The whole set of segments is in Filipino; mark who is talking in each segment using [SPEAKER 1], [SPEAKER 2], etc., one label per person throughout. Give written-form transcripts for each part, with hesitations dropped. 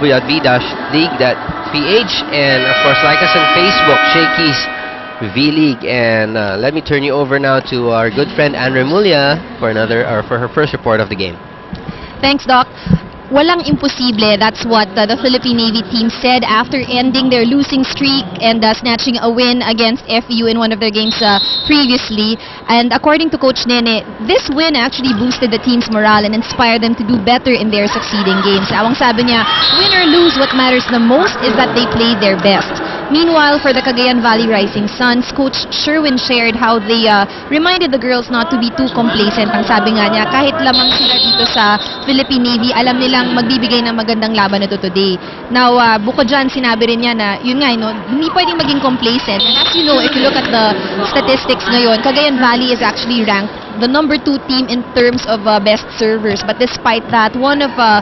[SPEAKER 1] www.v-league.ph, and of course like us on Facebook, Shakey's V-League. And let me turn you over now to our good friend Anne Remulla for her first report of the game.
[SPEAKER 2] Thanks, Doc. Walang imposible. That's what the Philippine Navy team said after ending their losing streak and snatching a win against FEU in one of their games previously. And according to Coach Nene, this win actually boosted the team's morale and inspired them to do better in their succeeding games. Awang sabi niya, win or lose, what matters the most is that they played their best. Meanwhile, for the Cagayan Valley Rising Suns, Coach Sherwin shared how they reminded the girls not to be too complacent. Ang sabi nga niya, kahit lamang sila dito sa Philippine Navy, alam nilang magbibigay ng magandang laban ito today. Now, bukod dyan, sinabi rin niya na, yun nga, hindi pwedeng maging complacent. And as you know, if you look at the statistics ngayon, Cagayan Valley is actually ranked the number 2 team in terms of best servers. But despite that, one of the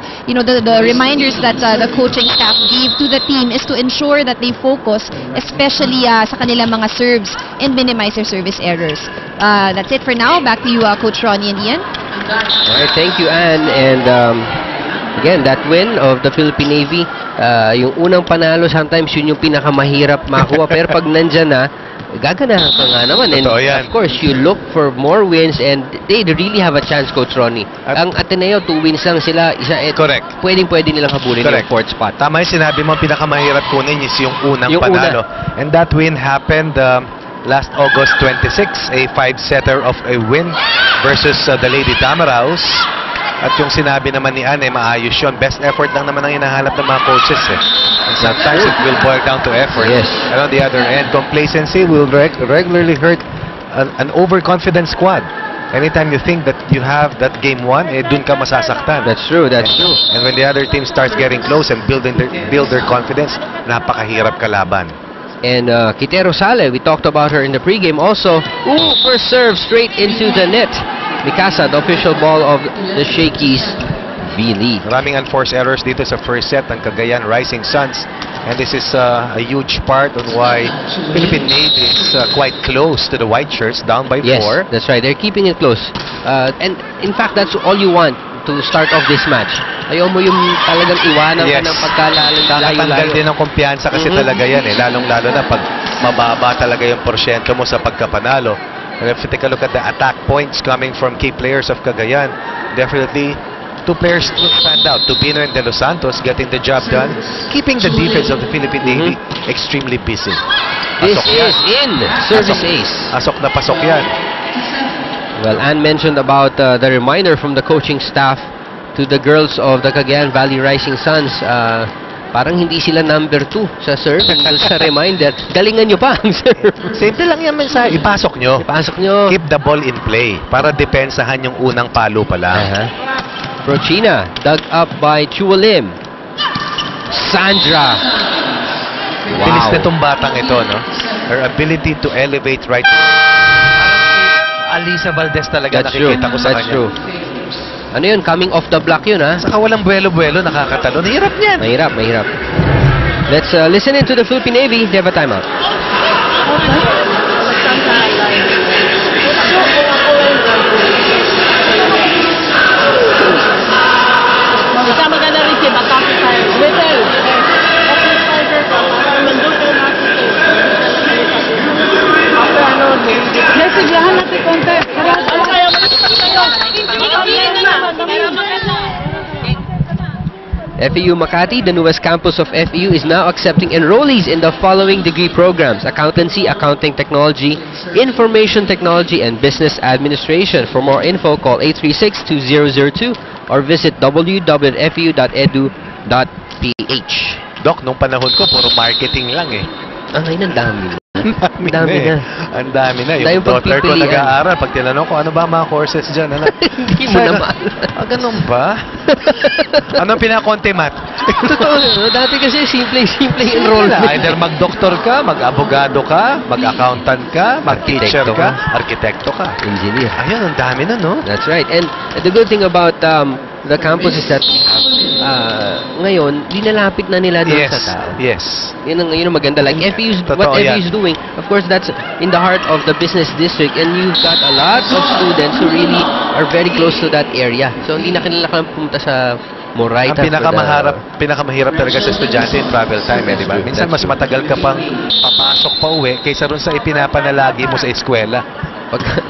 [SPEAKER 2] reminders that the coaching staff gave to the team is to ensure that they focus, especially sa kanilang mga serves, and minimize their service errors. That's it for now. Back to you, Coach Ronnie and Ian.
[SPEAKER 1] All right, thank you, Anne. And again, that win of the Philippine Navy, yung unang panalo, sometimes yun yung pinakamahirap makuha. Pero pag nandyan na, gaganahan ka nga naman. And of course, you look for more wins, and they really have a chance, Coach Ronnie. Ang Ateneo, 2 wins lang sila. Correct. Pwedeng-pwede nilang habulin yung 4th spot.
[SPEAKER 3] Tama yung sinabi mo, pinakamahirap kunin is yung unang panalo. And that win happened last August 26, a 5-setter of a win versus the Lady Tamaraos. At yung sinabi naman ni Anne, maayos yun. Best effort lang naman ang hinahanap ng mga coaches. And sometimes it will boil down to effort.
[SPEAKER 1] Yes.
[SPEAKER 3] And on the other end, complacency will regularly hurt an overconfident squad. Anytime you think that you have that game won, dun ka masasaktan.
[SPEAKER 1] That's true, that's true.
[SPEAKER 3] And when the other team starts getting close and build their confidence, napakahirap kalaban.
[SPEAKER 1] And Quitero Sale, we talked about her in the pregame also. First serve straight into the net. Mikasa, the official ball of the Shakey's V-League.
[SPEAKER 3] Maraming unforced errors dito sa first set ng Cagayan Rising Suns. And this is a huge part on why Philippine Navy is quite close to the White Shirts, down by 4.
[SPEAKER 1] Yes, that's right. They're keeping it close. And in fact, that's all you want to start off this match. Ayaw mo yung talagang iwanan ka ng pagkalalang
[SPEAKER 3] Tatanggal din ng kumpiyansa kasi talaga yan lalong-lalo na pag mababa talaga yung porsyento mo sa pagkapanalo. And if you take a look at the attack points coming from key players of Cagayan, definitely 2 players will stand out. Tubino and De Los Santos getting the job done, keeping the defense of the Philippine Navy extremely busy.
[SPEAKER 1] This is in service ace.
[SPEAKER 3] Pasok na pasok yan.
[SPEAKER 1] Well, Anne mentioned about the reminder from the coaching staff to the girls of the Cagayan Valley Rising Suns. Parang hindi sila number 2 sa serve. Sa reminder, galingan nyo pa ang serve.
[SPEAKER 3] Simple lang yan mensahe. Ipasok nyo. Keep the ball in play para depensahan yung unang palo pa lang.
[SPEAKER 1] Prochina, dug up by Chualim. Sandra. Wow.
[SPEAKER 3] Tinis na itong batang ito, no? Her ability to elevate right. Alisa Valdez talaga nakikita ko sa kanya. That's true.
[SPEAKER 1] Ano yun? Coming off the block yun, ha?
[SPEAKER 3] Saka walang buwelo-buwelo, nakakatalo. Mahirap yan.
[SPEAKER 1] Mahirap. Let's listen in to the Philippine Navy. They have a timeout. FEU Makati, the newest campus of FEU, is now accepting enrollees in the following degree programs: Accountancy, Accounting Technology, Information Technology, and Business Administration. For more info, call 836-2002 or visit www.feu.edu.ph.
[SPEAKER 3] Doc, nung panahon ko, puro marketing lang
[SPEAKER 1] Ay, nandami na. Ang dami na.
[SPEAKER 3] Ang dami na. Yung daughter ko nag-aaral. Pag tinanong ko, ano ba mga courses dyan?
[SPEAKER 1] Hindi mo naman.
[SPEAKER 3] Ganun ba? Anong pinakonte, Matt?
[SPEAKER 1] Totoo. Dati kasi simple enrollment.
[SPEAKER 3] Either mag-doktor ka, mag-abogado ka, mag-accountant ka, mag-teacher ka, arkitekto ka,
[SPEAKER 1] engineer.
[SPEAKER 3] Ayun, ang dami na, no?
[SPEAKER 1] That's right. And the good thing about the campus is that ngayon, linalapit na nila doon sa tao.
[SPEAKER 3] Yes.
[SPEAKER 1] Yun ang maganda. Like what FEU is doing, of course, that's in the heart of the business district, and you've got a lot of students who really are very close to that area. So, hindi na kailangan pumunta sa Moraita.
[SPEAKER 3] Ang pinakamahirap talaga sa estudyante yung travel time, di ba? Minsan mas matagal ka pang papasok pa uwi kaysa ron sa ipinapanalagi mo sa eskwela.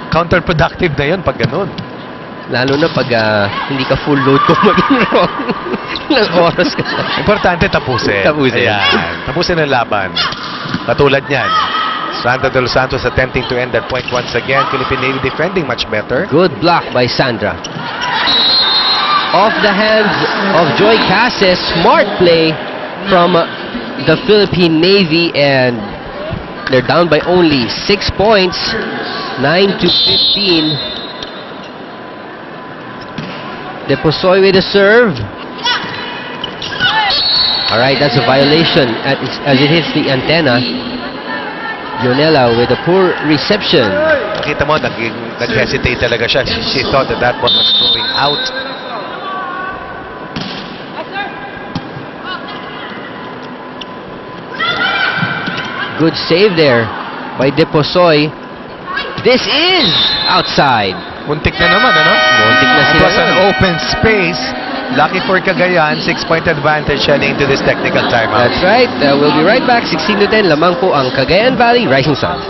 [SPEAKER 3] Counterproductive na yun pag ganun.
[SPEAKER 1] Lalo na pag hindi ka full load kung mag-enroll. Ilang oras ka na.
[SPEAKER 3] Importante tapusin.
[SPEAKER 1] Tapusin.
[SPEAKER 3] Ayan. Tapusin ang laban. Katulad niyan. Sandra De Los Santos attempting to end that point once again. Philippine Navy defending much better.
[SPEAKER 1] Good block by Sandra. Off the hands of Joy Cases. Smart play from the Philippine Navy, and they're down by only 6 points. 9-15. Deposoy with a serve. Alright, that's a violation as it hits the antenna. Yonela with a poor reception.
[SPEAKER 3] Nakita mo, nag-hesitate talaga siya. She thought that ball was going out.
[SPEAKER 1] Good save there by Deposoy. This is outside.
[SPEAKER 3] Muntik na naman, ano?
[SPEAKER 1] Muntik na
[SPEAKER 3] It
[SPEAKER 1] sila.
[SPEAKER 3] was an open space. Lucky for Cagayan, 6-point advantage heading into this technical timeout.
[SPEAKER 1] That's right. We'll be right back. 16-10. Lamang po ang Cagayan Valley Rising Sun.